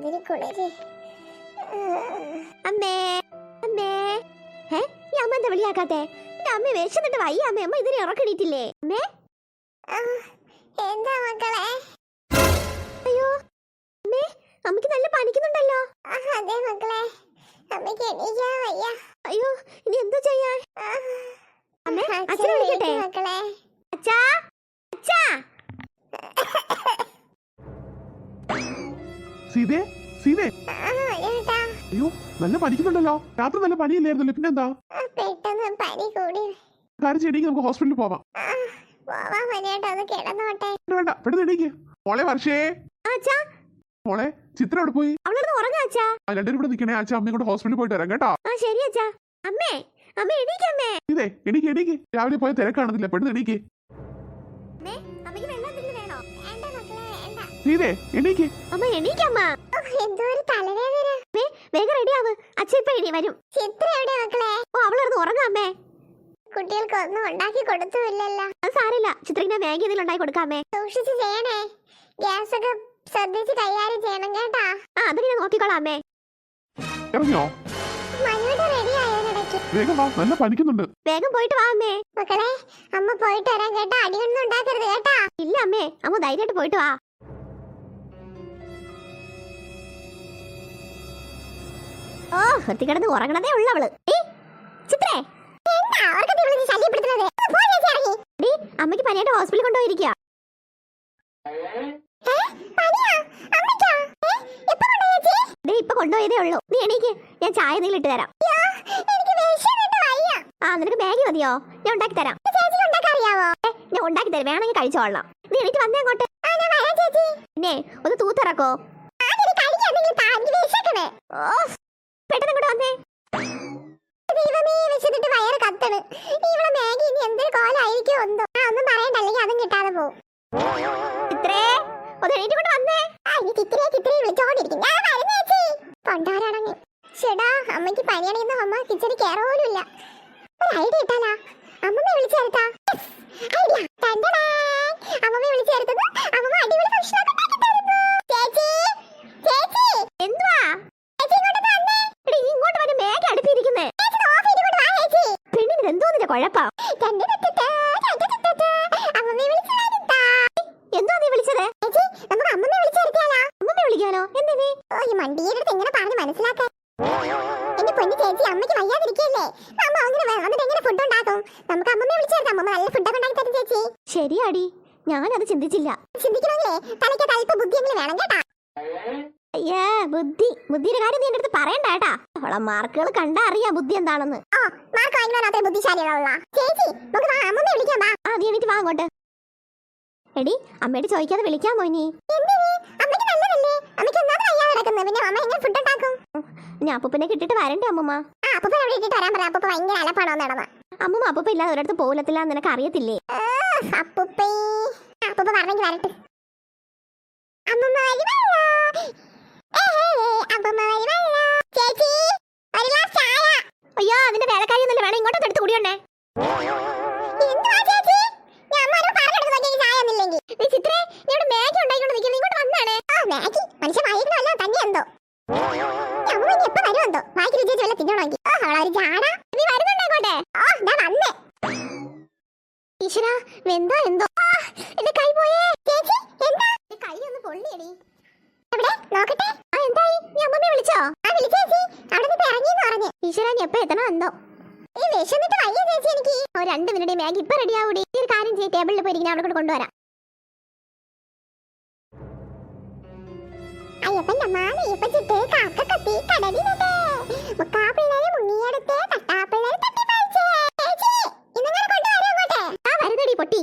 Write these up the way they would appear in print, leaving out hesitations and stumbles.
എന്തൊരു കുളിര്. അമ്മേ അമ്മേ ഈ അമ്മ എന്താ വിളിയാക്കാത്തെ? എന്റെ അമ്മ വിശന്നിട്ട് വയ്യ അമ്മ. അമ്മ ഇതിനെ ഉറക്കണിട്ടില്ലേ അമ്മേ? എന്താ മക്കളെ? അയ്യോ അമ്മേ, അമ്മക്ക് നല്ല പനിക്കുന്നുണ്ടല്ലോ. അതെ മക്കളെ, അമ്മയ്ക്ക് എണീക്കാൻ വയ്യ. അയ്യോ ഇനി എന്താ ചെയ്യാൻ? അമ്മേ അച്ഛനെ വിളിക്കട്ടെ? മക്കളെ അച്ഛാ അച്ഛാ. സീതേ സീതേ, അയ്യോ നല്ല പനിക്കുന്നുണ്ടല്ലോ. രാത്രി നല്ല പനിയില്ലായിരുന്നല്ലോ, പിന്നെന്താ? പെട്ടെന്ന് പനി കൂടി. കാര്യം ചെയ്യണമെങ്കിൽ നമുക്ക് ഹോസ്പിറ്റലിൽ പോവാം. പോവാൻ പനിയായിട്ട് ഒന്ന് കിടന്നോട്ടെ. വേണ്ട, പെട്ടെന്ന് എണീക്ക്. മോളെ വർഷേ, മോളെ ചിത്രം എവിടെ പോയി? അവളോട് ഉറങ്ങാ അച്ഛാ. രണ്ടുപേരും ഇവിടെ നിൽക്കണേ. അച്ഛൻ അമ്മയും കൂടെ ഹോസ്പിറ്റലിൽ പോയിട്ട് വരാം കേട്ടോ. ശരി അച്ഛാ. അമ്മേ അമ്മ എണീക്കമ്മേ. ഇതേ എണീക്ക് എണീക്ക്. രാവിലെ പോയ തിരക്കാണെന്നില്ല, പെട്ടെന്ന് എണീക്ക്. അമ്മയ്ക്ക് വെള്ളം എന്തെങ്കിലും വേണോ? വേണ്ട മക്കളെ വേണ്ട. സീതേ എണീക്ക്. അമ്മ എണീക്കമ്മ. എന്തോ ഒരു തലവേദന. വേഗം റെഡിയാവ്. അച്ഛൻ ഇപ്പൊ എണീ വരും. ചിത്ര എവിടെ മക്കളെ? അവളോട് ഉറങ്ങാമേ. കുട്ടികൾക്ക് ഒന്നും ഉണ്ടാക്കി കൊടുത്തുമില്ലല്ലോ. അത് സാരില്ല, ചിത്രക്കിന്റെ മാഗി എന്തെങ്കിലും ഉണ്ടാക്കി കൊടുക്കാമേ. സൂക്ഷിച്ച് ചെയ്യണേ. ഗ്യാസ് ഒക്കെ ശ്രദ്ധിച്ച് കൈകാര്യം ചെയ്യണം കേട്ടാ. അതൊക്കെ ഞാൻ നോക്കിക്കോളാമേ. ഇറങ്ങിയോ? മനുവിടെ റെഡി ആയോന്നിടയ്ക്ക്. വേഗം വാ, നല്ല പനിക്കുന്നുണ്ട്. വേഗം പോയിട്ട് വാ അമ്മേ. മക്കളെ അമ്മ പോയിട്ട് വരാൻ കേട്ടാ. അടിയൊന്നും ഉണ്ടാക്കരുത് കേട്ടാ. ഇല്ല അമ്മേ, അമ്മ ധൈര്യമായിട്ട് പോയിട്ട് വാ. ഓ ഒത്തി കിടന്ന് ഉറങ്ങണതേ ഉള്ളവള്. ചിത്രേ അമ്മയ്ക്ക് പനിയായിട്ട് ഹോസ്പിറ്റലിൽ കൊണ്ടുപോയിരിക്കുക. ഇപ്പൊ കൊണ്ടുപോയതേ ഉള്ളൂ. നീ എണീക്ക്, ഞാൻ ചായ എന്തെങ്കിലും ഇട്ട് തരാം. നിനക്ക് മാഗി മതിയോ? ഞാൻ ഉണ്ടാക്കി തരാം. ഞാൻ ഉണ്ടാക്കി തരാം, വേണമെങ്കിൽ കഴിച്ചോളാം. നീ എണീറ്റ് വന്നേ അങ്ങോട്ട്. പിന്നെ ഒന്ന് തൂത്തിറക്കോ. പെട്ടെന്ന് ഇങ്ങോട്ട് വന്നേ. ദൈവമേ, വിശന്നിട്ട് വയറ് കത്തണ്. ഇവിടെ മാഗി ഇനി എന്തൊരു കോലായിരിക്കും ഒന്നും. ഒന്നും പറയണ്ട, അല്ലെങ്കിൽ അതും കിട്ടാതെ പോവും. ചിത്രേ ഒന്ന് എണീറ്റ് കൊണ്ട് വന്നേ. ചിത്രയെ ചിത്രയെ വിളിച്ചോണ്ടിരിക്കും. ഞാൻ വരുന്നേ ചേച്ചി. കൊണ്ടാരാണെങ്കിൽ ചേടാ, അമ്മയ്ക്ക് പനിയാണെന്ന് അമ്മ കിച്ചടി കയറോലും ഇല്ല. ഒരു ഐഡിയ ഇട്ടാലാ? അമ്മമ്മയെ വിളിച്ചു ചേർത്താ. അമ്മമ്മയെ വിളിച്ചു ചേർത്തത് അമ്മമ്മ അടിപൊളി ഭക്ഷണം ഉണ്ടാക്കി തരുന്നു. ചേച്ചി ചേച്ചി എന്തുവാ? ചേച്ചി ഇങ്ങോട്ട് വന്നേ. എടി ഇങ്ങോട്ട് വന്ന് മാഗി അടുപ്പിരിക്കുന്നേ. പെണ്ണിന് എന്തോന്നിന്റെ കുഴപ്പം? അമ്മമ്മയെ വിളിച്ചു വരുത്താ. എന്തോ നീ വിളിച്ചത്? ചേച്ചി നമുക്ക് അമ്മമ്മയെ വിളിച്ചു ചേർത്താലോ? അമ്മമ്മയെ വിളിക്കാനോ? എന്തിനീ? ഈ മണ്ടിയുടെ അടുത്ത് എങ്ങനെ പറഞ്ഞ് മനസ്സിലാക്കാൻ? എന്റെ പൊന്നു ചേച്ചി, അമ്മയ്ക്ക് വയ്യാതിരിക്കല്ലേ? അമ്മ അങ്ങനെ വന്നിട്ട് എങ്ങനെ ഫുഡ് ഉണ്ടാക്കും? നമുക്ക് അമ്മമ്മയെ വിളിച്ചു ചേർത്താം. അമ്മ നല്ല ഫുഡൊക്കെ ഉണ്ടാക്കി തരും ചേച്ചി. ശരിയാടി, ഞാനത് ചിന്തിച്ചില്ല. ചിന്തിക്കണമെങ്കിലേ തലയ്ക്ക് തൽപ്പ് ബുദ്ധിയെങ്കിലും വേണം കേട്ടാ. അയ്യേ ബുദ്ധിയുടെ കാര്യം നീ എന്റെ അടുത്ത് പറയണ്ട കേട്ടാ. അവളെ മാർക്കുകൾ കണ്ടാ അറിയാം ബുദ്ധി എന്താണെന്ന്. മാർക്ക് വാങ്ങിക്കാൻ അത്ര ബുദ്ധിശാലികളുള്ള ചേച്ചി. നമുക്ക് വാ, അമ്മമ്മയെ വിളിക്കാം. നീ എണീറ്റ് വാ അങ്ങോട്ട്. എടി അമ്മയോട് ചോദിക്കാതെ വിളിക്കാൻ പോയി നീ. അമ്മയ്ക്ക് നല്ലതല്ലേ? അമ്മയ്ക്ക് ഒന്നാമത് വയ്യാതെ കിടക്കുന്നത്. പിന്നെ അമ്മ എങ്ങനെ ഫുഡ് ഉണ്ടാക്കും? ഞാൻ അപ്പൂപ്പനെ കിട്ടിട്ട് വരണ്ടേ അമ്മമ്മ? അപ്പൂപ്പൻ അവിടെ ഇട്ടിട്ട് വരാൻ പറയാം. അപ്പൂപ്പ ഭയങ്കര അലപ്പാണോ നടന്ന. അമ്മമ്മ അപ്പൂപ്പ ഇല്ലാതെ ഒരിടത്ത് പോകത്തില്ല, നിനക്ക് അറിയത്തില്ലേ? അപ്പൂപ്പ പറഞ്ഞെങ്കിൽ വരട്ടെ. അമ്മമ്മ വരുമല്ലോ. അമ്മമ്മ വരുമല്ലോ. ചേച്ചി ഒരു ഗ്ലാസ് ചായ. അയ്യോ അതിന്റെ വേലക്കാരി ഒന്നുമില്ല, വേണം ഇങ്ങോട്ടൊക്കെ എടുത്ത് കുടിയോണ്ടേ. എന്തുവാ ചേച്ചി? ഞാൻ അമ്മയോട് പറഞ്ഞെടുത്ത് നോക്കി ചായ ഒന്നില്ലെങ്കിൽ. നീ ചിത്രേ, നീ ഇവിടെ മാഗി ഉണ്ടായിക്കൊണ്ട് നിൽക്കുന്നത്, ഇങ്ങോട്ട് വന്നാണ്. മാഗി മനുഷ്യ വായിക്കണമല്ലോ തന്നെ എന്തോ. അമ്മ ഇനി എപ്പോ വരുമെന്തോ. വായിക്ക് രുചിച്ച് വല്ല തിന്നണമെങ്കിൽ. അവളൊരു ചാട. നീ വരുന്നുണ്ടോ ഇങ്ങോട്ടെ? വന്നേ. ഈശ്വര വെന്തോ എന്തോ. എന്റെ കൈ പോയേ. ചേച്ചി എന്താ? കൈ ഒന്ന് പൊള്ളിയടി. എവിടെ നോക്കട്ടെ. എന്തായി? നീ അമ്മമ്മയെ വിളിച്ചോ? വിളിച്ചു ചേച്ചി. അവിടെ നിന്ന് ഇറങ്ങിയെന്ന് പറഞ്ഞു. ഈശ്വര നീ എപ്പോ എത്തണോ എന്തോ. ഈ വിശന്നിട്ട് വയ്യ ചേച്ചി എനിക്ക്. 2 മിനിറ്റ് മാഗി ഇപ്പൊ റെഡി ആവൂടി. ഒരു കാര്യം ചെയ്യ്, ടേബിളിൽ പോയിരിക്കും, അവിടെ കൊണ്ട് കൊണ്ടുവരാം. അയ്യപ്പന്റെ മാല ഇപ്പച്ചിട്ട് കാക്ക കത്തി കടലിലേ. മുക്കാപ്പിള്ളേരെ മുങ്ങിയെടുത്തേ തട്ടാപ്പിള്ളേരെ തട്ടിപ്പറിച്ചേ. ചേച്ചി ഇന്നങ്ങനെ കൊണ്ടുവരാം അങ്ങോട്ടെ. വരുന്നടി പൊട്ടി.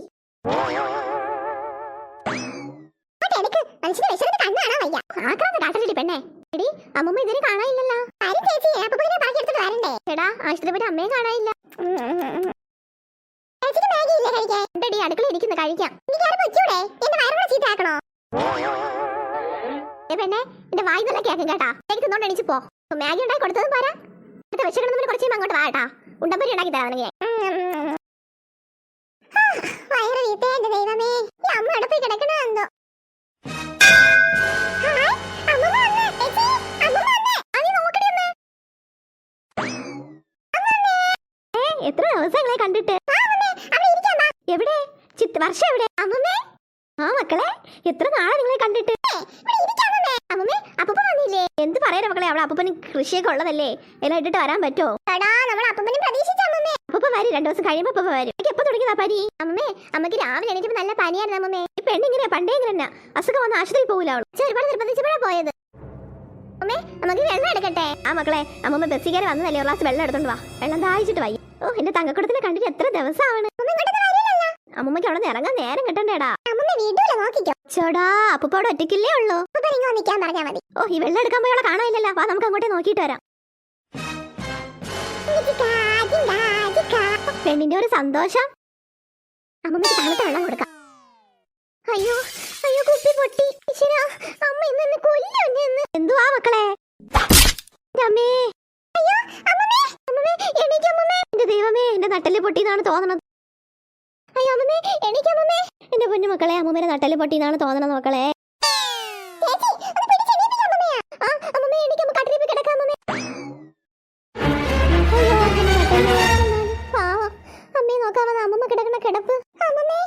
എനിക്ക് മനുഷ്യന് വിശന്നിട്ട് കണ്ണു കാണാൻ വയ്യ. ആക്രാന്ത കാട്ടലടി പെണ്ണെ. എടി അമ്മമ്മ ഇതിനെ കാണാനില്ലല്ലോ. ആരും ചേച്ചി അപ്പൂപ്പനെ പറഞ്ഞെടുത്തിട്ട് വരണ്ടേ? ചേടാ ആശുപത്രി പോയിട്ട് അമ്മയെ കാണാനില്ല. ചേച്ചിക്ക് മാഗി ഇല്ലേ കഴിക്കാൻ? എന്തടി അടുക്കള ഇരിക്കുന്ന കഴിക്കാം. എനിക്ക് ആരും വെച്ചൂടെ? എന്റെ വയറുകൂടെ ചീത്തയാക്കണോ? പെണ്ണെ എന്റെ വായി നല്ല കേൾക്കും കേട്ടാ. എനിക്ക് തിന്നോണ്ട് എണീച്ച് പോ. മാഗി ഉണ്ടാക്കി കൊടുത്തതും പോരാ, അടുത്ത വിശക്കണം കുറച്ച് അങ്ങോട്ട് വാട്ടാ. ഉണ്ടമ്പരി ഉണ്ടാക്കി തരാണെങ്കിൽ വയറ് വീട്ടേ. എന്റെ ദൈവമേ, ഈ അമ്മ അടുപ്പിൽ കിടക്കണോ എന്തോ. അമ്മ വന്നേ. കണ്ടിട്ട്. അമ്മമ്മേ അപ്പൂപ്പ വന്നില്ലേ? എന്ത് പറയാ മക്കളെ, അവളെ അപ്പൂപ്പന് കൃഷിയൊക്കെ ഉള്ളതല്ലേ, എല്ലാം ഇട്ടിട്ട് വരാൻ പറ്റുമോ? അപ്പൂപ്പ വരും, 2 ദിവസം കഴിയുമ്പോ അപ്പൂപ്പ വരും. എനിക്ക് എപ്പോ തുടങ്ങിയതാ പനി? അമ്മമ്മേ അമ്മക്ക് രാവിലെ എണീറ്റപ്പോ നല്ല പനിയായിരുന്നു അമ്മമ്മേ. ഈ പെണ്ണിങ്ങനെയാ, പണ്ടേ ഇങ്ങനെ അസുഖം വന്ന് ആശുപത്രിയിൽ പോകില്ല അവള്. ഒരുപാട് നിർബന്ധിച്ചപ്പോഴാ പോയത്. അമ്മേ നമുക്ക് വെള്ളം എടുക്കട്ടെ? ആ മക്കളെ, അമ്മമ്മ ബസ്സിൽ കയറി വന്നതല്ലേ, ഒരു ഗ്ലാസ് വെള്ളം എടുത്തോണ്ട് വാ, വെള്ളം ദാഹിച്ചിട്ട് വയ്യ. ഓ എന്റെ തങ്കക്കുടത്തിനെ കണ്ടിട്ട് എത്ര ദിവസമാണ്. അമ്മമ്മക്ക് അവിടെ നിന്ന് ഇറങ്ങാൻ നേരം കിട്ടണ്ടേടാ. ചേടാ അപ്പൂപ്പ അവിടെ ഒറ്റയ്ക്കില്ലേ ഉള്ളൂ. ഓ ഈ വെള്ളം എടുക്കാൻ പോയി അവളെ കാണാനില്ലല്ലോ. വാ നമുക്ക് അങ്ങോട്ടേ നോക്കിയിട്ട് വരാം. പെണ്ണിന്റെ ഒരു സന്തോഷം. അമ്മമ്മക്ക് തണുത്ത വെള്ളം കൊടുക്കാം. അയ്യോ അയ്യോ കുപ്പി പൊട്ടി. ഈശ്വരാ, അമ്മ ഇന്ന് എന്നെ കൊല്ലും. എന്തുവാ മക്കളെ? അമ്മേ അയ്യോ അമ്മമ്മേ അമ്മമ്മേ എണീക്ക് അമ്മമ്മേ. എന്റെ ദൈവമേ, എന്റെ നട്ടല് പൊട്ടിയെന്നാണ് തോന്നണത്. അയ്യോ അമ്മമ്മേ എണീക്ക് അമ്മമ്മേ. എന്റെ പൊന്നു മക്കളെ, അമ്മമ്മേടെ നട്ടല് പൊട്ടിയെന്നാണ് തോന്നണത് മക്കളെ. ആ അമ്മമ്മേ എണീക്ക്, അമ്മ കട്ടിലിൽ പോയി കിടക്കാം അമ്മമ്മേ. അയ്യോ പാവം, അമ്മയെ നോക്കാൻ വന്ന അമ്മമ്മ കിടക്കണ കിടപ്പ്. അമ്മമ്മേ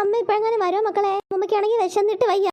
അമ്മ ഇപ്പഴെങ്ങനെ വരോ മക്കളെ? അമ്മയ്ക്കാണെങ്കിൽ വിശന്നിട്ട് വയ്യ.